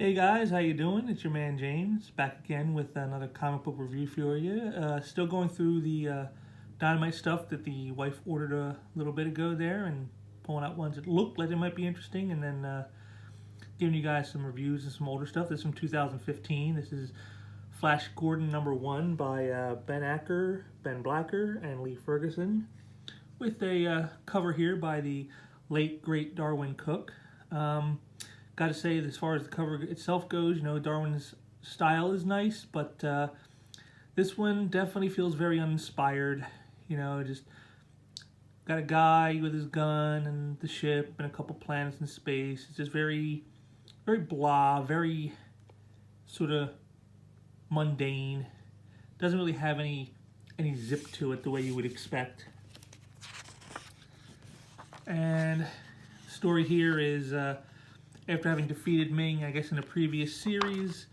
Hey guys, how you doing? It's your man James back again with another comic book review for you. Still going through the Dynamite stuff that the wife ordered a little bit ago there, and pulling out ones that look like they might be interesting, and then giving you guys some reviews and some older stuff. This is from 2015. This is Flash Gordon #1 by Ben Acker, Ben Blacker, and Lee Ferguson, with a cover here by the late great Darwin Cook. Got to say, as far as the cover itself goes, you know, Darwin's style is nice, but this one definitely feels very uninspired. You know, just got a guy with his gun and the ship and a couple planets in space. It's just very, very blah, very sort of mundane. Doesn't really have any zip to it the way you would expect. And the story here is, after having defeated Ming, I guess in a previous series,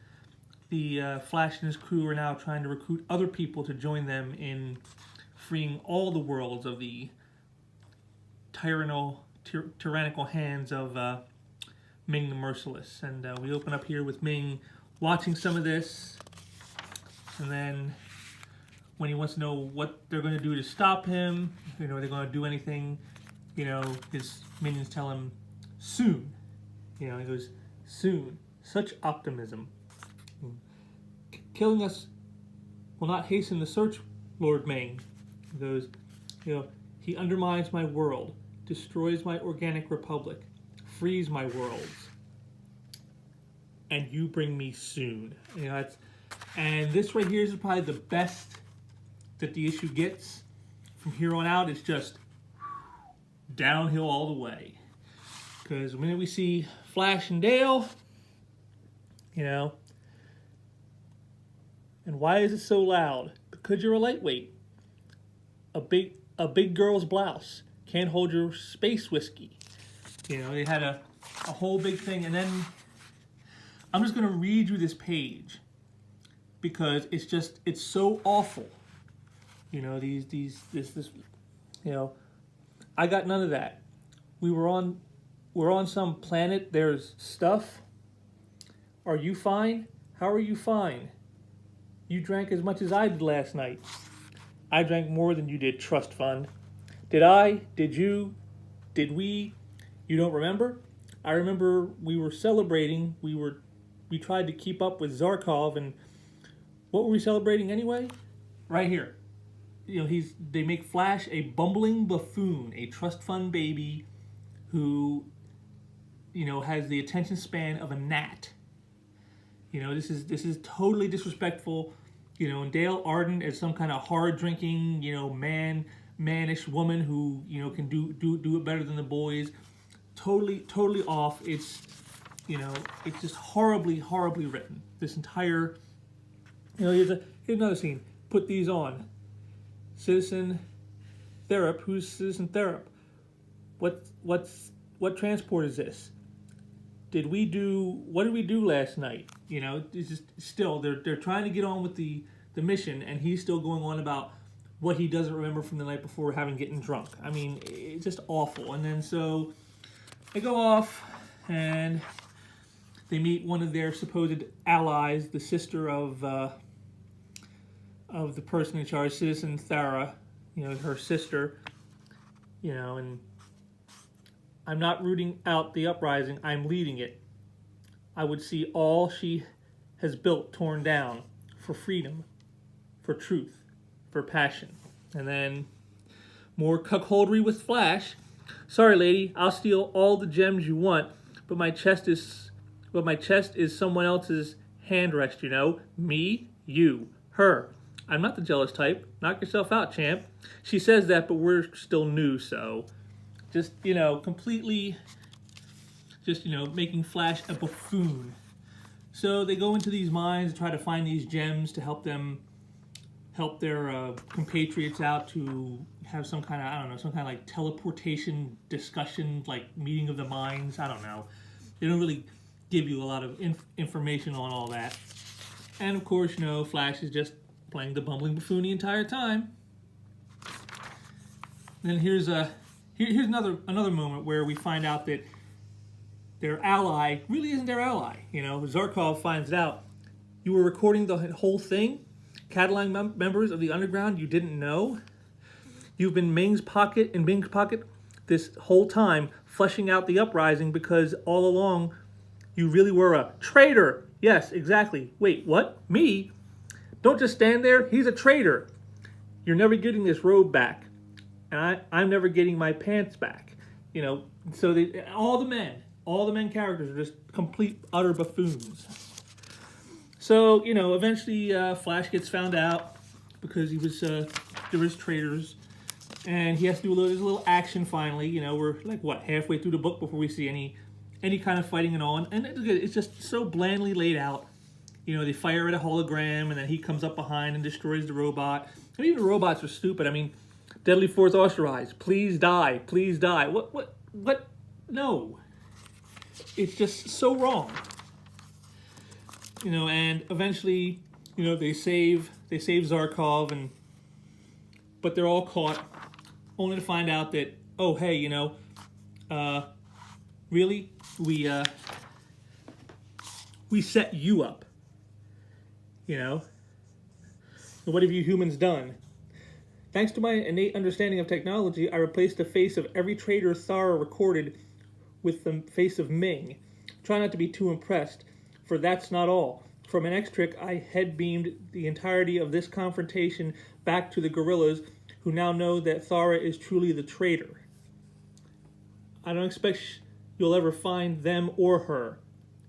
the Flash and his crew are now trying to recruit other people to join them in freeing all the worlds of the tyrannical hands of Ming the Merciless. And we open up here with Ming watching some of this, and then when he wants to know what they're going to do to stop him, you know, are they going to do anything, you know, his minions tell him, soon. You know, he goes, soon. Such optimism. Killing us will not hasten the search, Lord Ming. He goes, you know, he undermines my world, destroys my organic republic, frees my worlds, and you bring me soon. You know, and this right here is probably the best that the issue gets. From here on out, it's just downhill all the way. Because the minute we see Flash and Dale, you know, and why is it so loud? Because you're a lightweight. A big girl's blouse can't hold your space whiskey. You know, they had a whole big thing, and then I'm just gonna read you this page because it's so awful. You know, this, you know, I got none of that. We're on some planet, there's stuff. Are you fine? How are you fine? You drank as much as I did last night. I drank more than you did, trust fund. Did I? Did you? Did we? You don't remember? I remember we were celebrating. We tried to keep up with Zarkov, and what were we celebrating anyway? Right here. You know, they make Flash a bumbling buffoon, a trust fund baby who, you know, has the attention span of a gnat. You know, this is totally disrespectful. You know, and Dale Arden is some kind of hard drinking, you know, mannish woman who, you know, can do it better than the boys. Totally off. It's, you know, it's just horribly written. This entire, you know, here's another scene. Put these on. Citizen Therap. Who's Citizen Therap? What transport is this? What did we do last night? You know, it's just still they're trying to get on with the mission, and he's still going on about what he doesn't remember from the night before, having getting drunk. I mean, it's just awful. And then so they go off and they meet one of their supposed allies, the sister of the person in charge, Citizen Thara, you know, her sister, you know, and I'm not rooting out the uprising, I'm leading it. I would see all she has built torn down for freedom, for truth, for passion. And then more cuckoldry with Flash. Sorry, lady, I'll steal all the gems you want, but my chest is someone else's hand rest, you know? Me, you, her. I'm not the jealous type. Knock yourself out, champ. She says that, but we're still new, so just, you know, completely just, you know, making Flash a buffoon. So they go into these mines and try to find these gems to help their compatriots out, to have some kind of, I don't know, some kind of like teleportation discussion, like meeting of the minds. I don't know. They don't really give you a lot of information on all that. And of course, you know, Flash is just playing the bumbling buffoon the entire time. And then here's another moment where we find out that their ally really isn't their ally. You know, Zarkov finds out you were recording the whole thing. Catalan members of the underground you didn't know. You've been Ming's pocket this whole time, fleshing out the uprising because all along you really were a traitor. Yes, exactly. Wait, what? Me? Don't just stand there. He's a traitor. You're never getting this robe back. And I'm never getting my pants back. You know, so all the men characters are just complete, utter buffoons. So, you know, eventually Flash gets found out because there was traitors. And he has to do his little action finally. You know, we're like, what, halfway through the book before we see any kind of fighting and on. And it's just so blandly laid out. You know, they fire at a hologram, and then he comes up behind and destroys the robot. I mean, even the robots are stupid. I mean, Deadly Force authorized. Please die. Please die. What? No. It's just so wrong. You know, and eventually, you know, they save Zarkov, but they're all caught, only to find out that, oh, hey, you know, really, we set you up. You know, and what have you humans done? Thanks to my innate understanding of technology, I replaced the face of every traitor Thara recorded with the face of Ming. Try not to be too impressed, for that's not all. From an X-Trick, I head-beamed the entirety of this confrontation back to the guerrillas, who now know that Thara is truly the traitor. I don't expect you'll ever find them or her,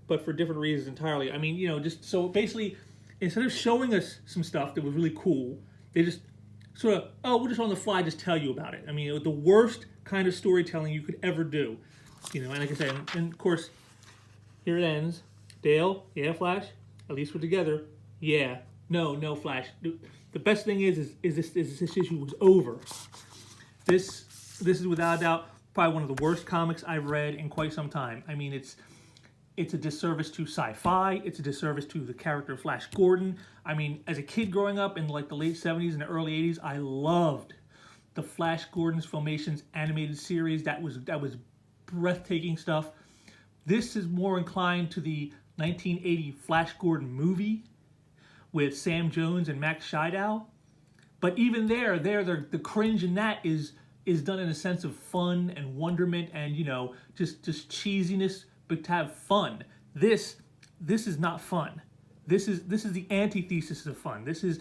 but for different reasons entirely. I mean, you know, just so basically, instead of showing us some stuff that was really cool, they just sort of, we'll just on the fly just tell you about it. I mean, it was the worst kind of storytelling you could ever do. You know, and like I said, and of course, here it ends. Dale, yeah, Flash, at least we're together. Yeah, no, Flash. The best thing is this issue was over. This is without a doubt probably one of the worst comics I've read in quite some time. I mean, it's a disservice to sci-fi. It's a disservice to the character of Flash Gordon. I mean, as a kid growing up in like the late 70s and the early 80s, I loved the Flash Gordon's Filmations animated series. That was breathtaking stuff. This is more inclined to the 1980 Flash Gordon movie with Sam Jones and Max Scheidel. But even the cringe in that is done in a sense of fun and wonderment and, you know, just cheesiness, but to have fun. This is not fun. This is the antithesis of fun. This is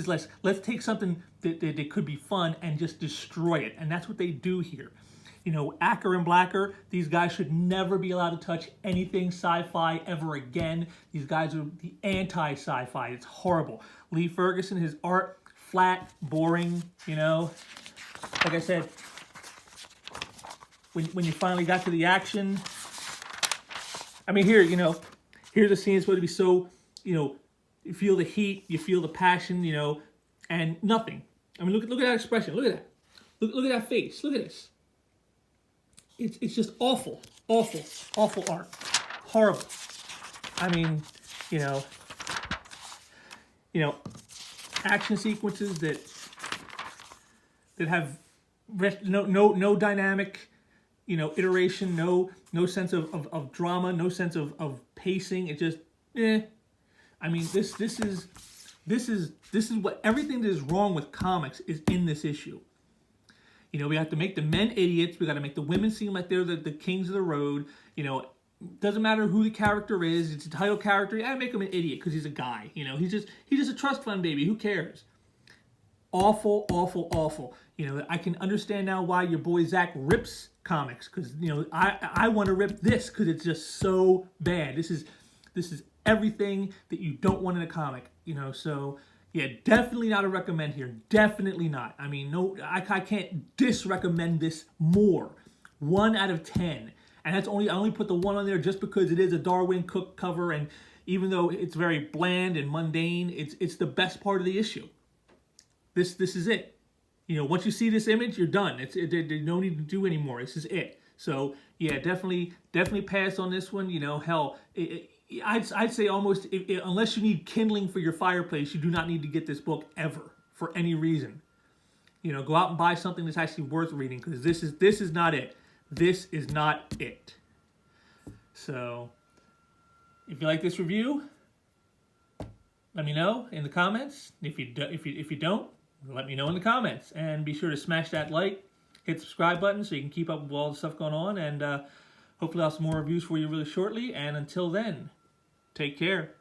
let's take something that could be fun and just destroy it. And that's what they do here. You know, Acker and Blacker, these guys should never be allowed to touch anything sci-fi ever again. These guys are the anti-sci-fi. It's horrible. Lee Ferguson, his art, flat, boring, you know. Like I said, when you finally got to the action, I mean, here, you know, here's a scene that's supposed to be so, you know, you feel the heat, you feel the passion, you know, and nothing. I mean, look at that expression. Look at that. Look at that face. Look at this. It's just awful art. Horrible. I mean, you know, action sequences that have no dynamic, you know, iteration, no sense of drama, no sense of pacing. It just, I mean, this is what everything that is wrong with comics is in this issue. You know, we have to make the men idiots. We got to make the women seem like they're the kings of the road. You know, doesn't matter who the character is. It's a title character. I make him an idiot because he's a guy. You know, he's just a trust fund baby. Who cares? Awful. You know, I can understand now why your boy Zach rips comics, because, you know, I want to rip this because it's just so bad. This is everything that you don't want in a comic. You know, so. Yeah, definitely not a recommend here. Definitely not. I mean, no, I can't disrecommend this more. 1 out of 10. And I only put the 1 on there just because it is a Darwin Cook cover, and even though it's very bland and mundane, it's the best part of the issue. This is it. You know, once you see this image, you're done. There's no need to do anymore. This is it. So yeah, definitely pass on this one. You know, hell. I'd say almost, unless you need kindling for your fireplace, you do not need to get this book ever for any reason. You know, go out and buy something that's actually worth reading, because this is not it. This is not it. So if you like this review, let me know in the comments. If you don't, let me know in the comments. And be sure to smash that like, hit the subscribe button so you can keep up with all the stuff going on. And hopefully I'll have some more reviews for you really shortly. And until then, take care.